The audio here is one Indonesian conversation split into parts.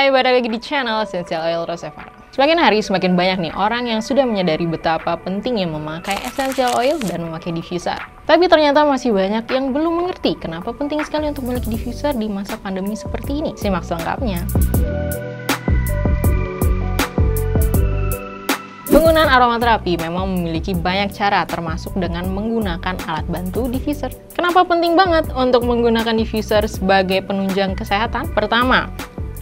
Hai, balik lagi di channel Essential Oil Rosevara. Semakin hari semakin banyak nih orang yang sudah menyadari betapa pentingnya memakai essential oil dan memakai diffuser. Tapi ternyata masih banyak yang belum mengerti kenapa penting sekali untuk memiliki diffuser di masa pandemi seperti ini. Simak selengkapnya. Penggunaan aromaterapi memang memiliki banyak cara, termasuk dengan menggunakan alat bantu diffuser. Kenapa penting banget untuk menggunakan diffuser sebagai penunjang kesehatan? Pertama,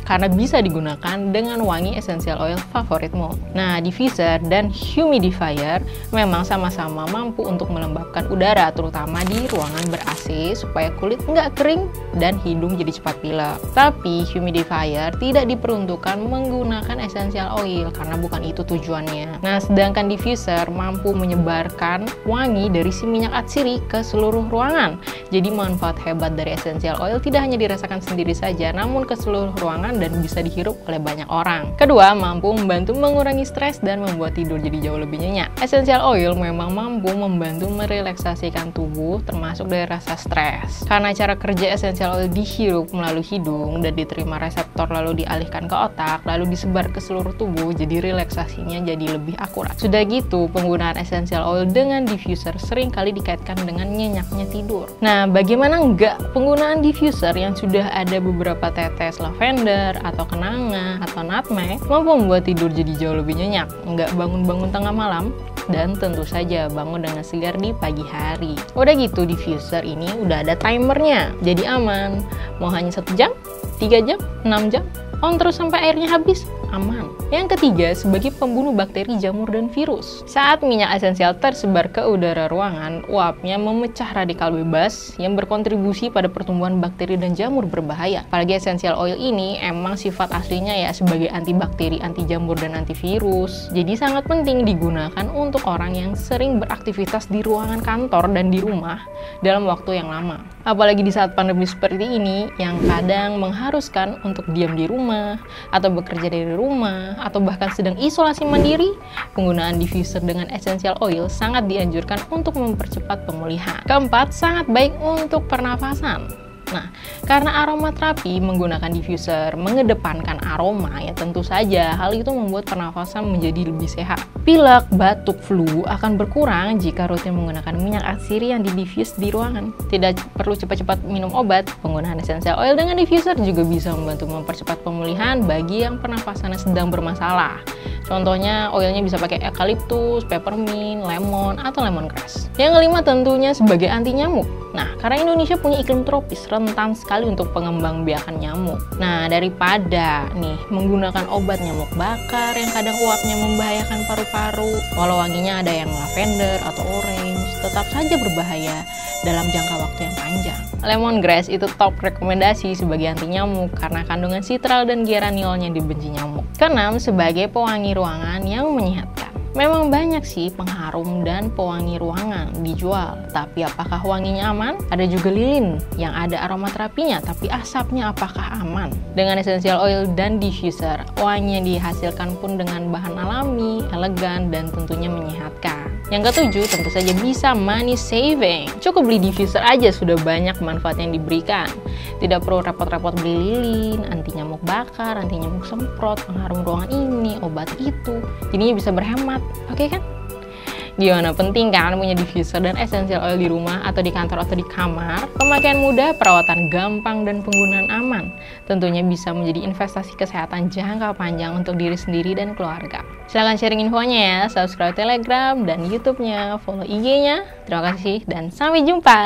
karena bisa digunakan dengan wangi essential oil favoritmu. Nah, diffuser dan humidifier memang sama-sama mampu untuk melembabkan udara, terutama di ruangan ber-AC, supaya kulit nggak kering dan hidung jadi cepat pilek. Tapi humidifier tidak diperuntukkan menggunakan essential oil, karena bukan itu tujuannya. Nah, sedangkan diffuser mampu menyebarkan wangi dari si minyak atsiri ke seluruh ruangan. Jadi manfaat hebat dari essential oil tidak hanya dirasakan sendiri saja, namun ke seluruh ruangan dan bisa dihirup oleh banyak orang. Kedua, mampu membantu mengurangi stres dan membuat tidur jadi jauh lebih nyenyak. Essential oil memang mampu membantu merelaksasikan tubuh, termasuk dari rasa stres. Karena cara kerja essential oil dihirup melalui hidung dan diterima reseptor lalu dialihkan ke otak, lalu disebar ke seluruh tubuh, jadi relaksasinya jadi lebih akurat. Sudah gitu, penggunaan essential oil dengan diffuser sering kali dikaitkan dengan nyenyaknya tidur. Nah, bagaimana enggak penggunaan diffuser yang sudah ada beberapa tetes lavender atau kenanga atau nutmeg mampu membuat tidur jadi jauh lebih nyenyak, nggak bangun-bangun tengah malam, dan tentu saja bangun dengan segar di pagi hari. Udah gitu, diffuser ini udah ada timernya, jadi aman. Mau hanya 1 jam, 3 jam, 6 jam, on terus sampai airnya habis, aman. Yang ketiga, sebagai pembunuh bakteri, jamur, dan virus. Saat minyak esensial tersebar ke udara ruangan, uapnya memecah radikal bebas yang berkontribusi pada pertumbuhan bakteri dan jamur berbahaya. Apalagi essential oil ini emang sifat aslinya ya sebagai antibakteri, anti jamur, dan antivirus. Jadi sangat penting digunakan untuk orang yang sering beraktivitas di ruangan kantor dan di rumah dalam waktu yang lama. Apalagi di saat pandemi seperti ini yang kadang mengharuskan untuk diam di rumah atau bekerja dari rumah, atau bahkan sedang isolasi mandiri, penggunaan diffuser dengan essential oil sangat dianjurkan untuk mempercepat pemulihan. Keempat, sangat baik untuk pernafasan. Nah, karena aromaterapi menggunakan diffuser mengedepankan aroma, ya tentu saja hal itu membuat pernafasan menjadi lebih sehat. Pilek, batuk, flu akan berkurang jika rutin menggunakan minyak atsiri yang didifus di ruangan. Tidak perlu cepat-cepat minum obat, penggunaan essential oil dengan diffuser juga bisa membantu mempercepat pemulihan bagi yang pernafasannya sedang bermasalah. Contohnya, oilnya bisa pakai eucalyptus, peppermint, lemon, atau lemongrass. Yang kelima tentunya sebagai anti nyamuk. Nah, karena Indonesia punya iklim tropis, rentan sekali untuk pengembangbiakan nyamuk. Nah, daripada nih menggunakan obat nyamuk bakar yang kadang uapnya membahayakan paru-paru, walau wanginya ada yang lavender atau orange, tetap saja berbahaya dalam jangka waktu yang panjang. Lemongrass itu top rekomendasi sebagai anti nyamuk karena kandungan sitral dan geraniolnya dibenci nyamuk. Keenam, sebagai pewangi ruangan yang menyehatkan. Memang banyak sih pengharum dan pewangi ruangan dijual, tapi apakah wanginya aman? Ada juga lilin yang ada aromaterapinya, tapi asapnya apakah aman? Dengan essential oil dan diffuser, wangi yang dihasilkan pun dengan bahan alami, elegan, dan tentunya menyehatkan. Yang ketujuh, tentu saja bisa money saving. Cukup beli diffuser aja sudah banyak manfaat yang diberikan. Tidak perlu repot-repot beli lilin, anti nyamuk bakar, anti nyamuk semprot, pengharum ruangan ini, obat itu. Jadinya bisa berhemat. Oke kan? Gimana, penting kan punya diffuser dan essential oil di rumah atau di kantor atau di kamar? Pemakaian mudah, perawatan gampang, dan penggunaan aman. Tentunya bisa menjadi investasi kesehatan jangka panjang untuk diri sendiri dan keluarga. Silahkan sharing infonya ya, subscribe Telegram dan YouTube-nya, follow IG-nya. Terima kasih dan sampai jumpa!